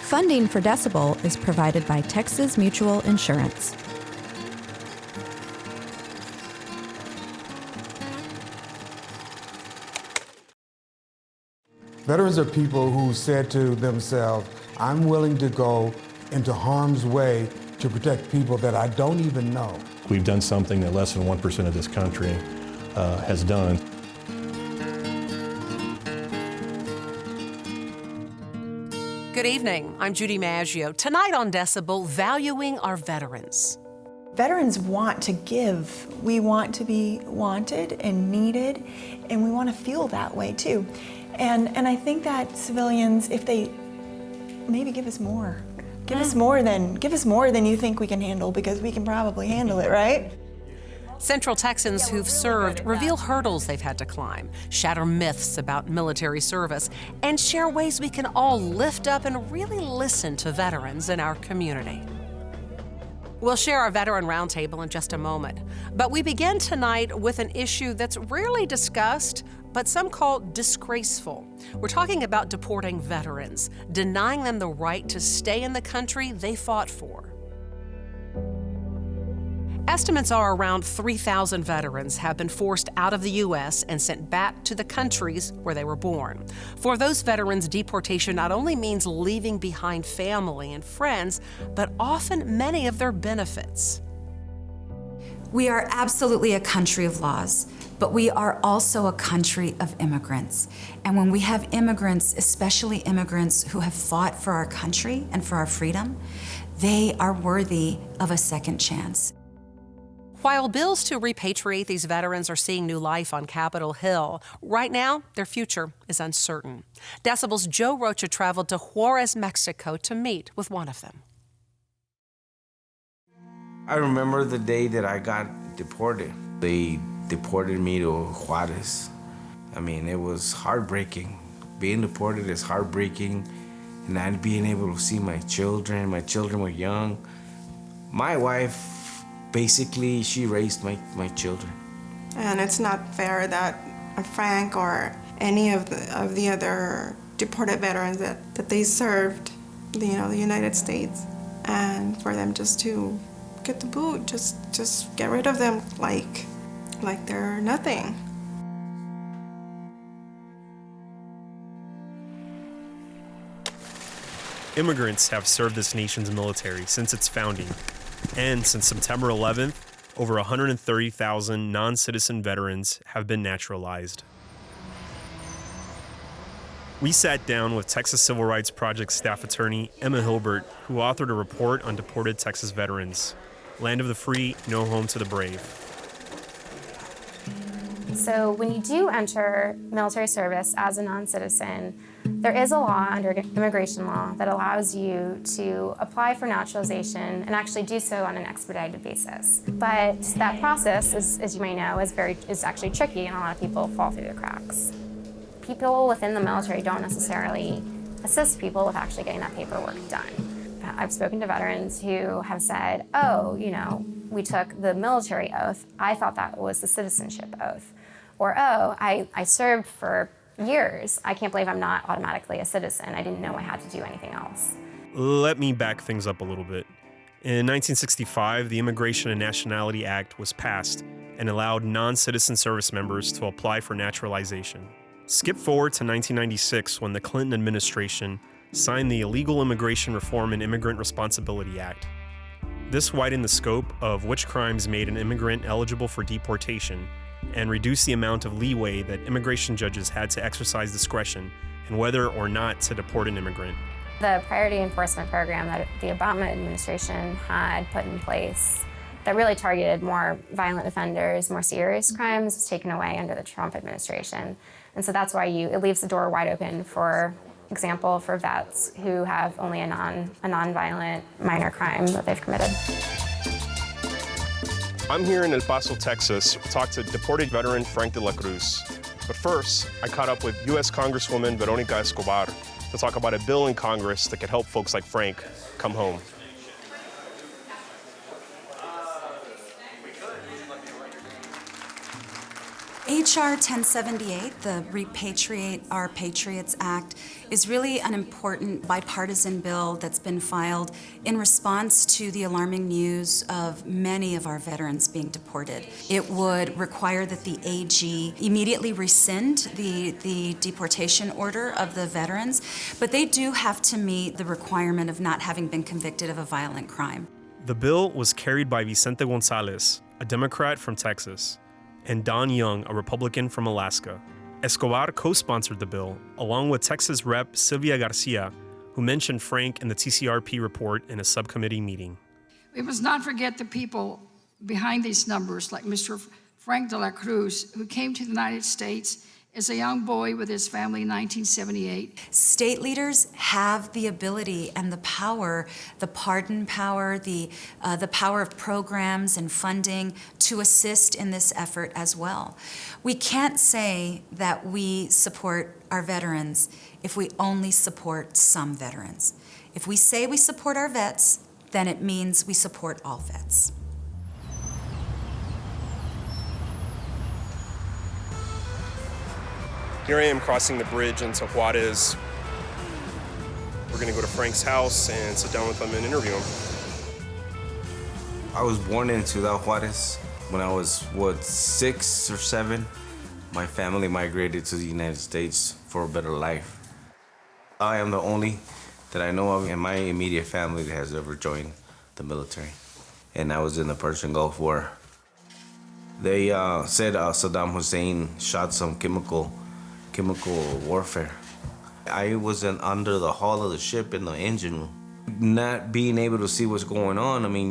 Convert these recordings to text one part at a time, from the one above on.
Funding for Decibel is provided by Texas Mutual Insurance. Veterans are people who said to themselves, I'm willing to go into harm's way to protect people that I don't even know. We've done something that less than 1% of this country has done. Good evening. I'm Judy Maggio. Tonight on Decibel, valuing our veterans. Veterans want to give. We want to be wanted and needed, and we want to feel that way too. And I think that civilians, if they maybe give us more, give us more than you think we can handle, because we can probably handle it, right? Central Texans who've served reveal hurdles they've had to climb, shatter myths about military service, and share ways we can all lift up and really listen to veterans in our community. We'll share our Veteran Roundtable in just a moment, but we begin tonight with an issue that's rarely discussed, but some call disgraceful. We're talking about deporting veterans, denying them the right to stay in the country they fought for. Estimates are around 3,000 veterans have been forced out of the U.S. and sent back to the countries where they were born. For those veterans, deportation not only means leaving behind family and friends, but often many of their benefits. We are absolutely a country of laws, but we are also a country of immigrants. And when we have immigrants, especially immigrants who have fought for our country and for our freedom, they are worthy of a second chance. While bills to repatriate these veterans are seeing new life on Capitol Hill, right now, their future is uncertain. Decibel's Joe Rocha traveled to Juarez, Mexico to meet with one of them. I remember the day that I got deported. They deported me to Juarez. I mean, it was heartbreaking. Being deported is heartbreaking, and not being able to see my children were young. My wife, basically, she raised my children. And it's not fair that Frank or any of the other deported veterans that they served, the United States, and for them just to get the boot, just get rid of them like they're nothing. Immigrants have served this nation's military since its founding. And since September 11th, over 130,000 non-citizen veterans have been naturalized. We sat down with Texas Civil Rights Project staff attorney Emma Hilbert, who authored a report on deported Texas veterans. Land of the free, no home to the brave. So when you do enter military service as a non-citizen, there is a law under immigration law that allows you to apply for naturalization and actually do so on an expedited basis. But that process, as you may know, is actually tricky, and a lot of people fall through the cracks. People within the military don't necessarily assist people with actually getting that paperwork done. I've spoken to veterans who have said, we took the military oath. I thought that was the citizenship oath. Or, I served for years. I can't believe I'm not automatically a citizen. I didn't know I had to do anything else. Let me back things up a little bit. In 1965, the Immigration and Nationality Act was passed and allowed non-citizen service members to apply for naturalization. Skip forward to 1996 when the Clinton administration signed the Illegal Immigration Reform and Immigrant Responsibility Act. This widened the scope of which crimes made an immigrant eligible for deportation and reduce the amount of leeway that immigration judges had to exercise discretion in whether or not to deport an immigrant. The priority enforcement program that the Obama administration had put in place that really targeted more violent offenders, more serious crimes, was taken away under the Trump administration. And so that's why it leaves the door wide open, for example, for vets who have only a non-violent minor crime that they've committed. I'm here in El Paso, Texas, to talk to deported veteran Frank de la Cruz. But first, I caught up with U.S. Congresswoman Veronica Escobar to talk about a bill in Congress that could help folks like Frank come home. H.R. 1078, the Repatriate Our Patriots Act, is really an important bipartisan bill that's been filed in response to the alarming news of many of our veterans being deported. It would require that the AG immediately rescind the deportation order of the veterans, but they do have to meet the requirement of not having been convicted of a violent crime. The bill was carried by Vicente Gonzalez, a Democrat from Texas, and Don Young, a Republican from Alaska. Escobar co-sponsored the bill, along with Texas Rep. Sylvia Garcia, who mentioned Frank in the TCRP report in a subcommittee meeting. We must not forget the people behind these numbers, like Mr. Frank de la Cruz, who came to the United States as a young boy with his family in 1978. State leaders have the ability and the power, the pardon power, the power of programs and funding to assist in this effort as well. We can't say that we support our veterans if we only support some veterans. If we say we support our vets, then it means we support all vets. Here I am crossing the bridge into Juarez. We're gonna go to Frank's house and sit down with him and interview him. I was born in Ciudad Juarez. When I was, 6 or 7, my family migrated to the United States for a better life. I am the only that I know of in my immediate family that has ever joined the military. And I was in the Persian Gulf War. They said Saddam Hussein shot some chemical warfare. I was under the hull of the ship in the engine room. Not being able to see what's going on, I mean,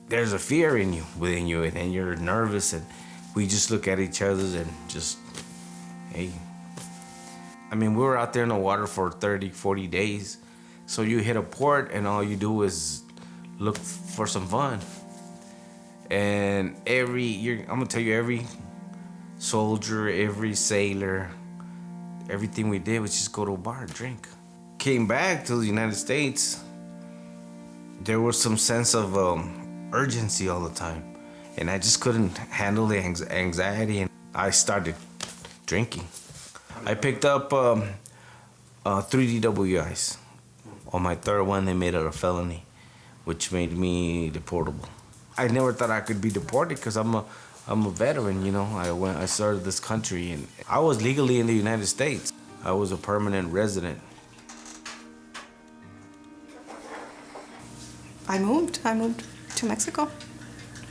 there's a fear within you, and you're nervous, and we just look at each other and just, hey. I mean, we were out there in the water for 30, 40 days, so you hit a port and all you do is look for some fun. And I'm gonna tell you, every soldier, every sailor, everything we did was just go to a bar and drink. Came back to the United States, there was some sense of urgency all the time. And I just couldn't handle the anxiety, and I started drinking. I picked up 3 DWIs. On my third one, they made it a felony, which made me deportable. I never thought I could be deported because I'm a veteran, you know. I served this country, and I was legally in the United States. I was a permanent resident. I moved to Mexico.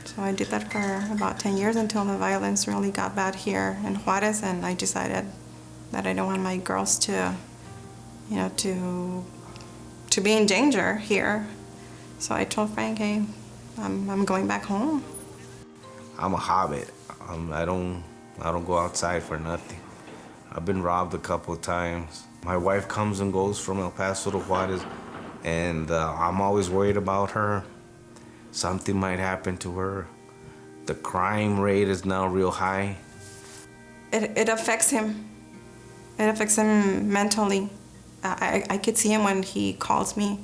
So I did that for about 10 years until the violence really got bad here in Juarez, and I decided that I don't want my girls to, you know, to be in danger here. So I told Frank, hey, I'm going back home. I'm a hobbit. I don't go outside for nothing. I've been robbed a couple of times. My wife comes and goes from El Paso to Juarez, and I'm always worried about her. Something might happen to her. The crime rate is now real high. It affects him. It affects him mentally. I could see him when he calls me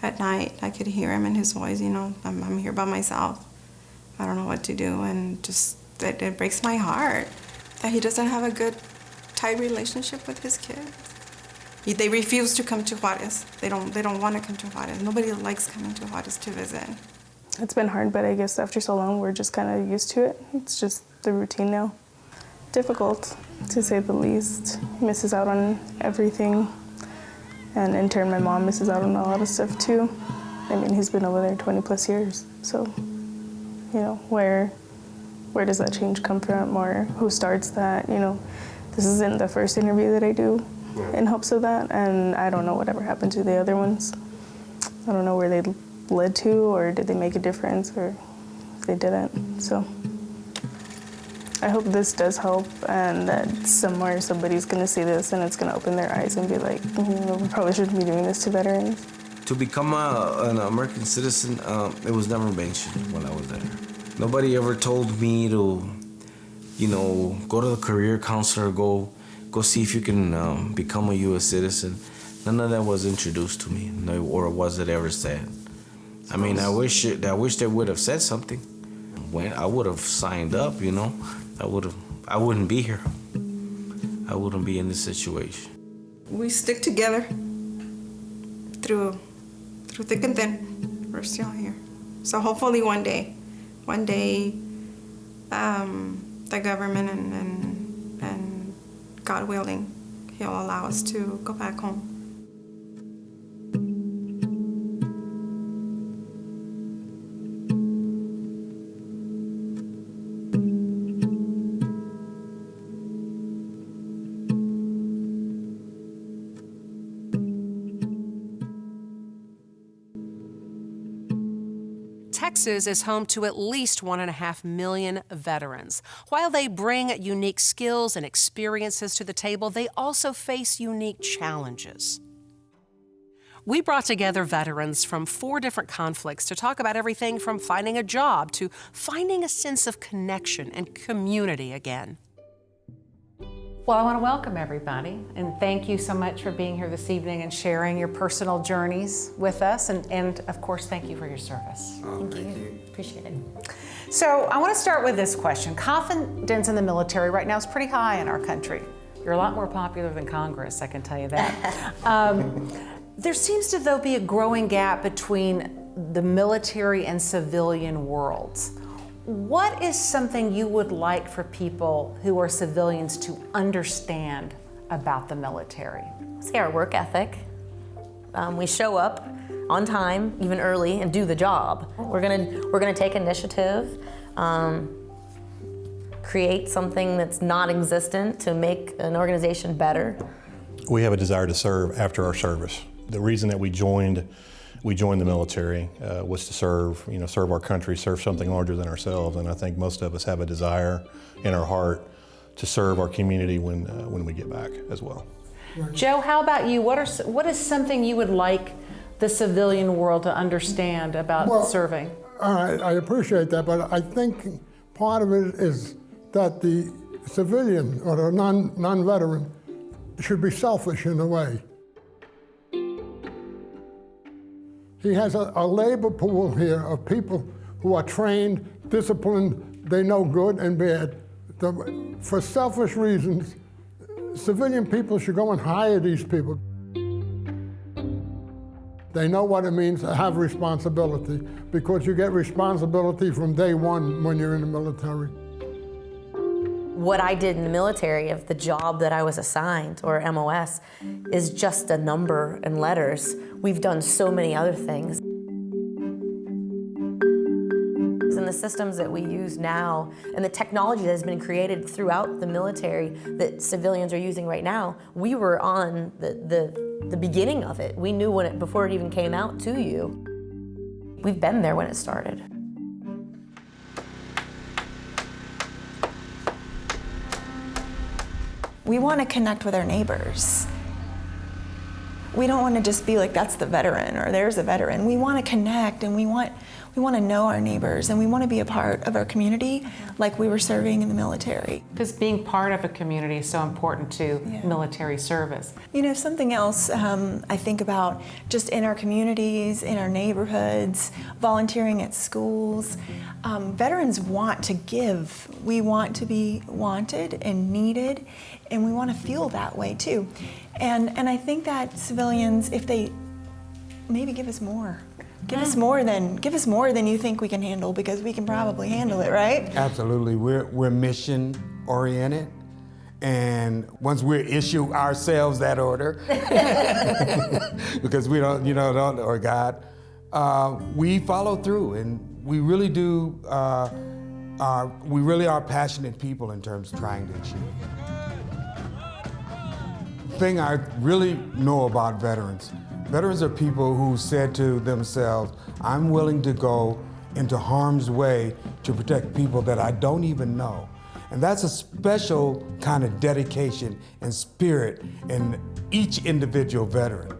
at night. I could hear him in his voice, you know, I'm here by myself. I don't know what to do, and just it breaks my heart that he doesn't have a good, tight relationship with his kids. They refuse to come to Juarez. They don't want to come to Juarez. Nobody likes coming to Juarez to visit. It's been hard, but I guess after so long, we're just kind of used to it. It's just the routine now. Difficult, to say the least. He misses out on everything. And in turn, my mom misses out on a lot of stuff too. I mean, he's been over there 20 plus years. So, you know, where does that change come from, or who starts that? You know, this isn't the first interview that I do in hopes of that, and I don't know whatever happened to the other ones. I don't know where they led to, or did they make a difference, or they didn't. So I hope this does help, and that somewhere somebody's gonna see this and it's gonna open their eyes and be like, we probably shouldn't be doing this to veterans. To become an American citizen, it was never mentioned when I was there. Nobody ever told me to, you know, go to the career counselor, go see if you can become a U.S. citizen. None of that was introduced to me, or was it ever said. I mean, I wish they would have said something. I would have signed up, you know. I wouldn't be here. I wouldn't be in this situation. We stick together through thick and thin. We're still here. So hopefully one day, the government and God willing, He'll allow us to go back home. Texas is home to at least 1.5 million veterans. While they bring unique skills and experiences to the table, they also face unique challenges. We brought together veterans from 4 different conflicts to talk about everything from finding a job to finding a sense of connection and community again. Well, I want to welcome everybody and thank you so much for being here this evening and sharing your personal journeys with us. And of course, thank you for your service. Thank you. Appreciate it. So I want to start with this question. Confidence in the military right now is pretty high in our country. You're a lot more popular than Congress, I can tell you that. There seems to, though, be a growing gap between the military and civilian worlds. What is something you would like for people who are civilians to understand about the military? Say our work ethic. We show up on time, even early, and do the job. We're gonna take initiative, create something that's non-existent to make an organization better. We have a desire to serve after our service. The reason that we joined the military was to serve our country, serve something larger than ourselves. And I think most of us have a desire in our heart to serve our community when we get back as well. Joe, how about you? What is something you would like the civilian world to understand about serving? I appreciate that, but I think part of it is that the civilian or the non-veteran should be selfish in a way. He has a labor pool here of people who are trained, disciplined, they know good and bad. For selfish reasons, civilian people should go and hire these people. They know what it means to have responsibility because you get responsibility from day one when you're in the military. What I did in the military of the job that I was assigned, or MOS, is just a number and letters. We've done so many other things. And the systems that we use now and the technology that has been created throughout the military that civilians are using right now, we were on the beginning of it. We knew before it even came out to you. We've been there when it started. We want to connect with our neighbors. We don't want to just be like, that's the veteran or there's a veteran. We want to connect and we want to know our neighbors and we want to be a part of our community like we were serving in the military. Because being part of a community is so important to military service. You know, something else I think about just in our communities, in our neighborhoods, volunteering at schools. Veterans want to give. We want to be wanted and needed, and we want to feel that way too. And I think that civilians, if they maybe give us more. Give us more than you think we can handle, because we can probably handle it, right? Absolutely. We're mission oriented, and once we issue ourselves that order, because we don't, or God, we follow through, and we really do. We really are passionate people in terms of trying to achieve. The thing I really know about veterans are people who said to themselves, I'm willing to go into harm's way to protect people that I don't even know. And that's a special kind of dedication and spirit in each individual veteran.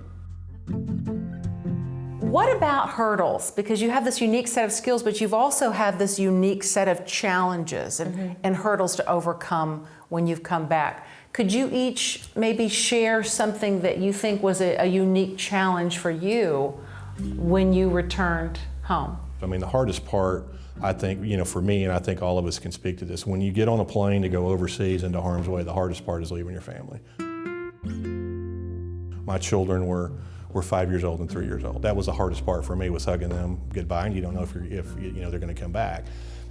What about hurdles? Because you have this unique set of skills, but you've also had this unique set of challenges and hurdles to overcome when you've come back. Could you each maybe share something that you think was a unique challenge for you when you returned home? I mean, the hardest part I think, for me, and I think all of us can speak to this, when you get on a plane to go overseas into harm's way, the hardest part is leaving your family. My children were 5 years old and 3 years old. That was the hardest part for me, was hugging them goodbye, and you don't know if they're going to come back.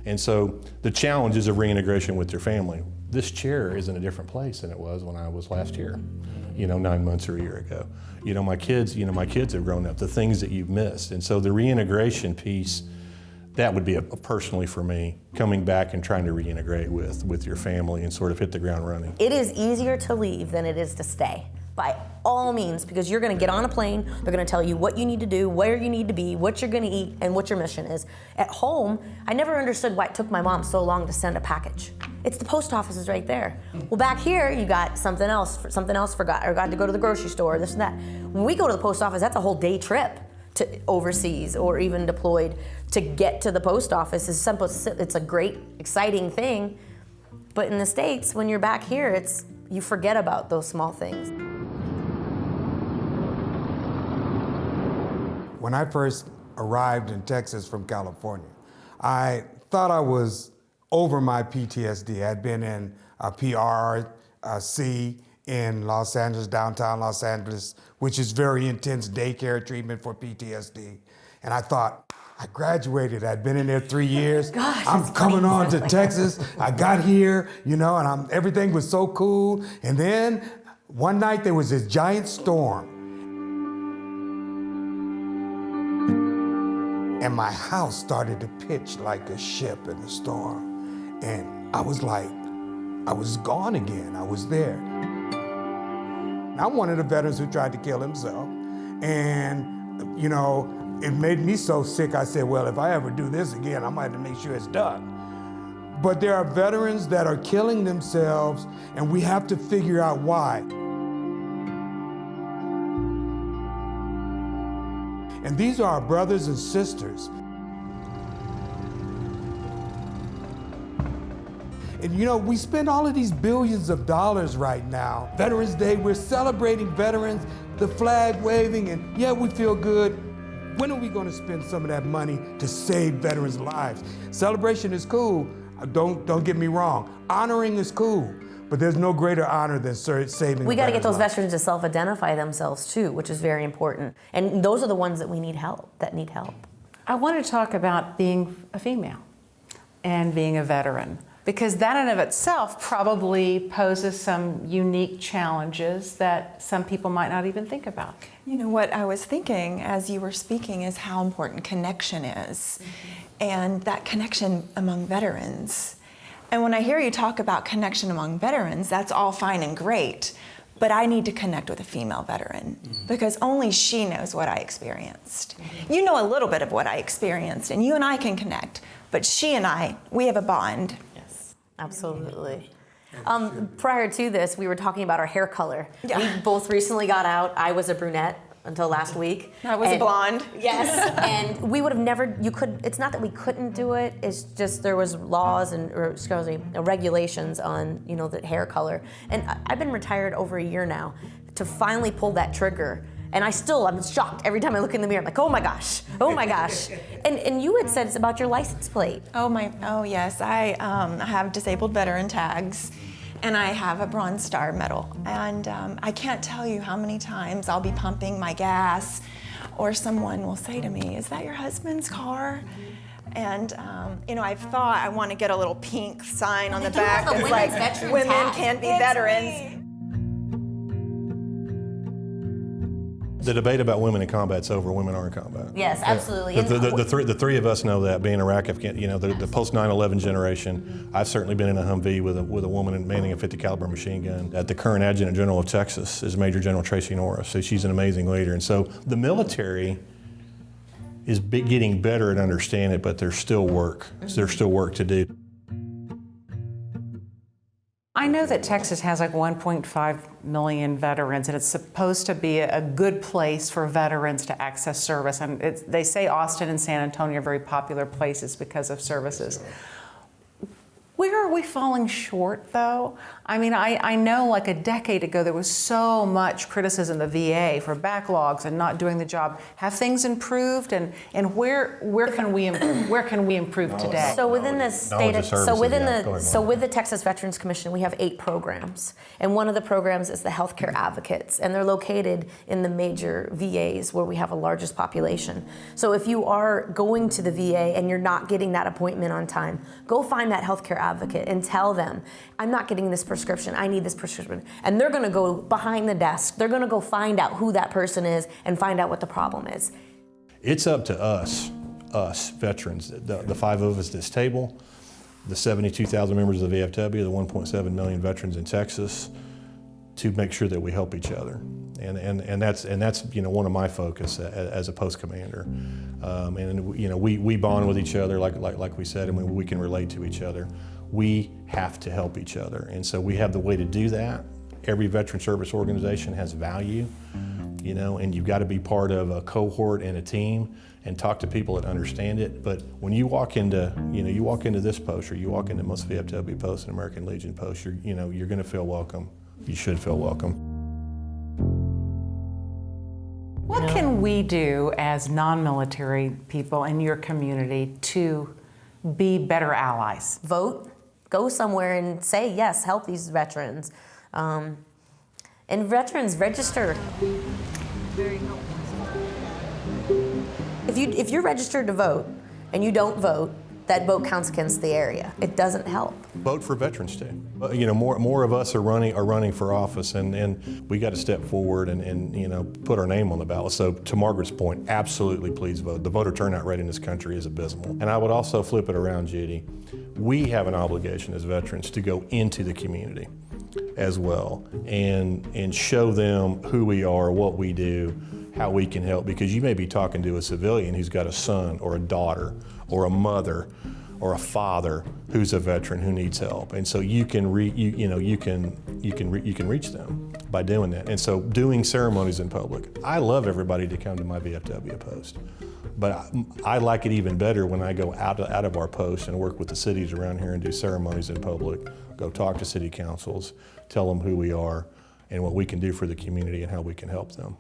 And so the challenges of reintegration with your family. This chair is in a different place than it was when I was last here, 9 months or a year ago. My kids have grown up, the things that you've missed. And so the reintegration piece, that would be personally for me, coming back and trying to reintegrate with your family and sort of hit the ground running. It is easier to leave than it is to stay, by all means, because you're gonna get on a plane, they're gonna tell you what you need to do, where you need to be, what you're gonna eat, and what your mission is. At home, I never understood why it took my mom so long to send a package. It's the post office is right there. Well, back here, you got something else forgot, or got to go to the grocery store, this and that. When we go to the post office, that's a whole day trip to overseas or even deployed. To get to the post office is simple. It's a great, exciting thing. But in the States, when you're back here, you forget about those small things. When I first arrived in Texas from California, I thought I was over my PTSD. I'd been in a PRC in Los Angeles, downtown Los Angeles, which is very intense daycare treatment for PTSD. And I thought, I graduated. I'd been in there 3 years. Gosh, I'm coming on to Texas. I got here, and everything was so cool. And then one night there was this giant storm. And my house started to pitch like a ship in the storm. And I was like, I was gone again. I was there. I'm one of the veterans who tried to kill himself. And, it made me so sick, I said, well, if I ever do this again, I might have to make sure it's done. But there are veterans that are killing themselves, and we have to figure out why. And these are our brothers and sisters. And we spend all of these billions of dollars right now. Veterans Day, we're celebrating veterans, the flag waving, and yeah, we feel good. When are we going to spend some of that money to save veterans' lives? Celebration is cool. Don't get me wrong. Honoring is cool, but there's no greater honor than saving. We got to get those veterans to self-identify themselves too, which is very important. And those are the ones that need help. I want to talk about being a female and being a veteran, because that in of itself probably poses some unique challenges that some people might not even think about. What I was thinking as you were speaking is how important connection is, and that connection among veterans. And when I hear you talk about connection among veterans, that's all fine and great, but I need to connect with a female veteran because only she knows what I experienced. You know a little bit of what I experienced, and you and I can connect, but she and I, we have a bond. Absolutely. Prior to this, we were talking about our hair color. Yeah. We both recently got out. I was a brunette until last week. I was a blonde. Yes, and we would have never, it's not that we couldn't do it, it's just there was laws and regulations on, the hair color. And I've been retired over a year now. To finally pull that trigger, and I'm shocked every time I look in the mirror. I'm like, oh my gosh. And you had said it's about your license plate. Oh yes, I have disabled veteran tags, and I have a Bronze Star medal. And I can't tell you how many times I'll be pumping my gas, or someone will say to me, is that your husband's car? And I've thought I want to get a little pink sign on the back that's like, women can be veterans. The debate about women in combat's over. Women are in combat. Yes, absolutely. The three of us know that, being Iraq, the post 9/11 generation. I've certainly been in a Humvee with a woman manning a 50 caliber machine gun. The current Adjutant General of Texas is Major General Tracy Norris. So she's an amazing leader. And so the military is getting better at understanding it, but there's still work. There's still work to do. I know that Texas has like 1.5 million veterans, and it's supposed to be a good place for veterans to access service. And they say Austin and San Antonio are very popular places because of services. Where are we falling short, though? I mean, I know like a decade ago there was so much criticism of the VA for backlogs and not doing the job. Have things improved, and where can we improve today? So within the state, with the Texas Veterans Commission, we have 8 programs, and one of the programs is the Healthcare Advocates, and they're located in the major VAs where we have the largest population. So if you are going to the VA and you're not getting that appointment on time, go find that healthcare advocate and tell them, I'm not getting this prescription, I need this prescription. And they're gonna go behind the desk, they're gonna go find out who that person is and find out what the problem is. It's up to us veterans, the 5 of us at this table, the 72,000 members of the VFW, the 1.7 million veterans in Texas, to make sure that we help each other. And that's one of my focus as a post commander. We bond with each other like we said, and we can relate to each other. We have to help each other, and so we have the way to do that. Every veteran service organization has value, and you've got to be part of a cohort and a team and talk to people that understand it. But when you walk into this post, or you walk into most VFW posts and American Legion posts, you're going to feel welcome. You should feel welcome. What can we do as non-military people in your community to be better allies? Vote, go somewhere and say, yes, help these veterans. And veterans, register. Very helpful. If you're registered to vote and you don't vote, that vote counts against the area. It doesn't help. Vote for Veterans Day. More of us are running for office, and we got to step forward and put our name on the ballot. So to Margaret's point, absolutely please vote. The voter turnout rate in this country is abysmal. And I would also flip it around, Judy. We have an obligation as veterans to go into the community as well and show them who we are, what we do, how we can help, because you may be talking to a civilian who's got a son or a daughter or a mother or a father who's a veteran who needs help, and so you can reach them by doing that. And so doing ceremonies in public. I love everybody to come to my VFW post, but I like it even better when I go out of our post and work with the cities around here and do ceremonies in public, go talk to city councils, tell them who we are and what we can do for the community and how we can help them.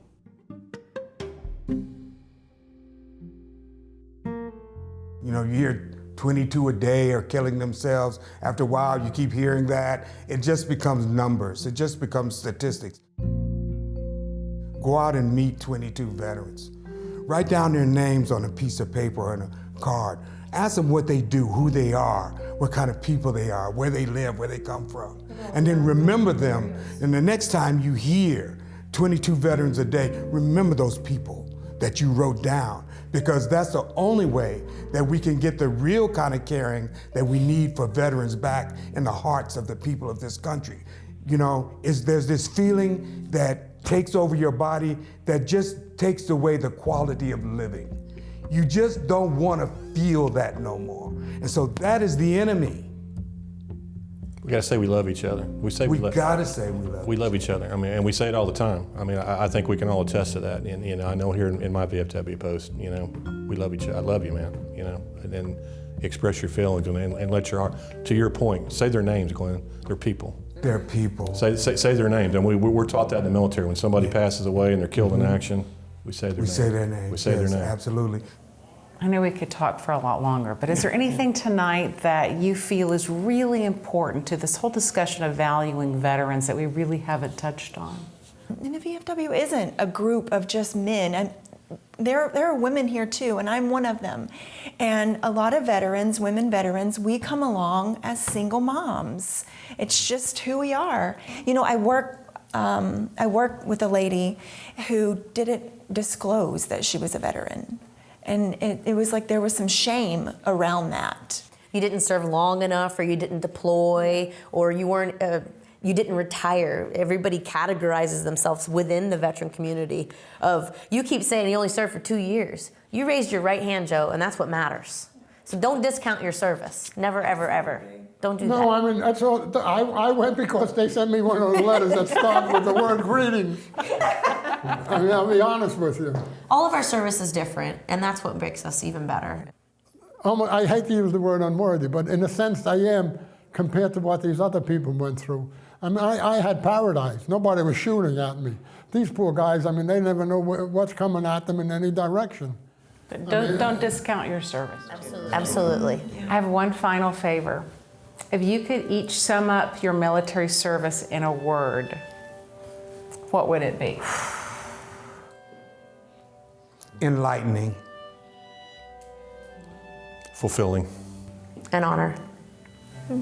You hear 22 a day are killing themselves. After a while, you keep hearing that. It just becomes numbers. It just becomes statistics. Go out and meet 22 veterans. Write down their names on a piece of paper or on a card. Ask them what they do, who they are, what kind of people they are, where they live, where they come from. And then remember them. And the next time you hear 22 veterans a day, remember those people that you wrote down, because that's the only way that we can get the real kind of caring that we need for veterans back in the hearts of the people of this country. There's this feeling that takes over your body that just takes away the quality of living. You just don't want to feel that no more. And so that is the enemy. We got to say we love each other. We got to say we love. We love each other. And we say it all the time. I think we can all attest to that. And I know here in my VFW post, we love each other. I love you, man. And then express your feelings and let your heart. To your point, say their names, Glenn. They're people. They're people. Say their names. And we're taught that in the military. When somebody passes away and they're killed in action, we say their name. We say their name. We say their name. Absolutely. I know we could talk for a lot longer, but is there anything tonight that you feel is really important to this whole discussion of valuing veterans that we really haven't touched on? And the VFW isn't a group of just men. And there are women here too, and I'm one of them. And a lot of veterans, women veterans, we come along as single moms. It's just who we are. I work with a lady who didn't disclose that she was a veteran. And it was like there was some shame around that. You didn't serve long enough, or you didn't deploy, or you didn't retire. Everybody categorizes themselves within the veteran community of, you keep saying you only served for 2 years. You raised your right hand, Joe, and that's what matters. So don't discount your service. Never, ever, ever. Don't do that. No, that's all. I went because they sent me one of those letters that start with the word greetings. I'll be honest with you. All of our service is different, and that's what makes us even better. I hate to use the word unworthy, but in a sense I am, compared to what these other people went through. I mean, I had paradise. Nobody was shooting at me. These poor guys, I mean, they never know what's coming at them in any direction. But don't discount your service. Absolutely. Absolutely. I have one final favor. If you could each sum up your military service in a word, what would it be? Enlightening. Fulfilling. An honor.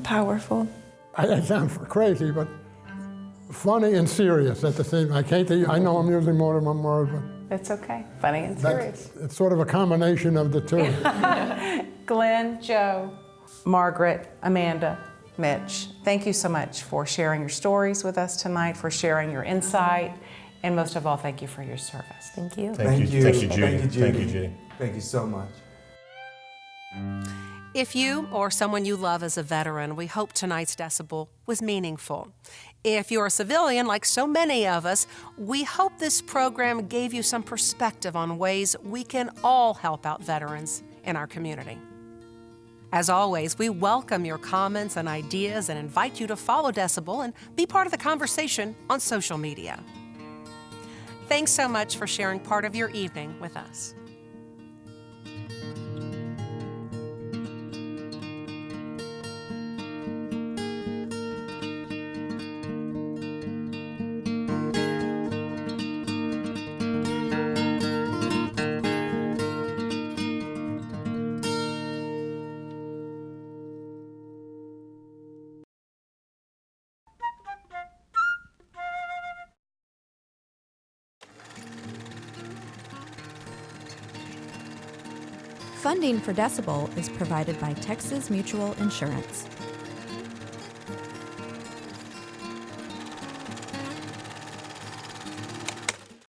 Powerful. I sound crazy, but funny and serious at the same time. I know I'm using more than one word, but It's okay. Funny and serious. it's sort of a combination of the two. Glenn, Joe, Margaret, Amanda, Mitch, thank you so much for sharing your stories with us tonight, for sharing your insight, and most of all, thank you for your service. Thank you. Thank you, Judy. Thank you, Judy. Thank you, Judy. Thank you so much. If you or someone you love is a veteran, we hope tonight's Decibel was meaningful. If you're a civilian, like so many of us, we hope this program gave you some perspective on ways we can all help out veterans in our community. As always, we welcome your comments and ideas and invite you to follow Decibel and be part of the conversation on social media. Thanks so much for sharing part of your evening with us. Funding for Decibel is provided by Texas Mutual Insurance.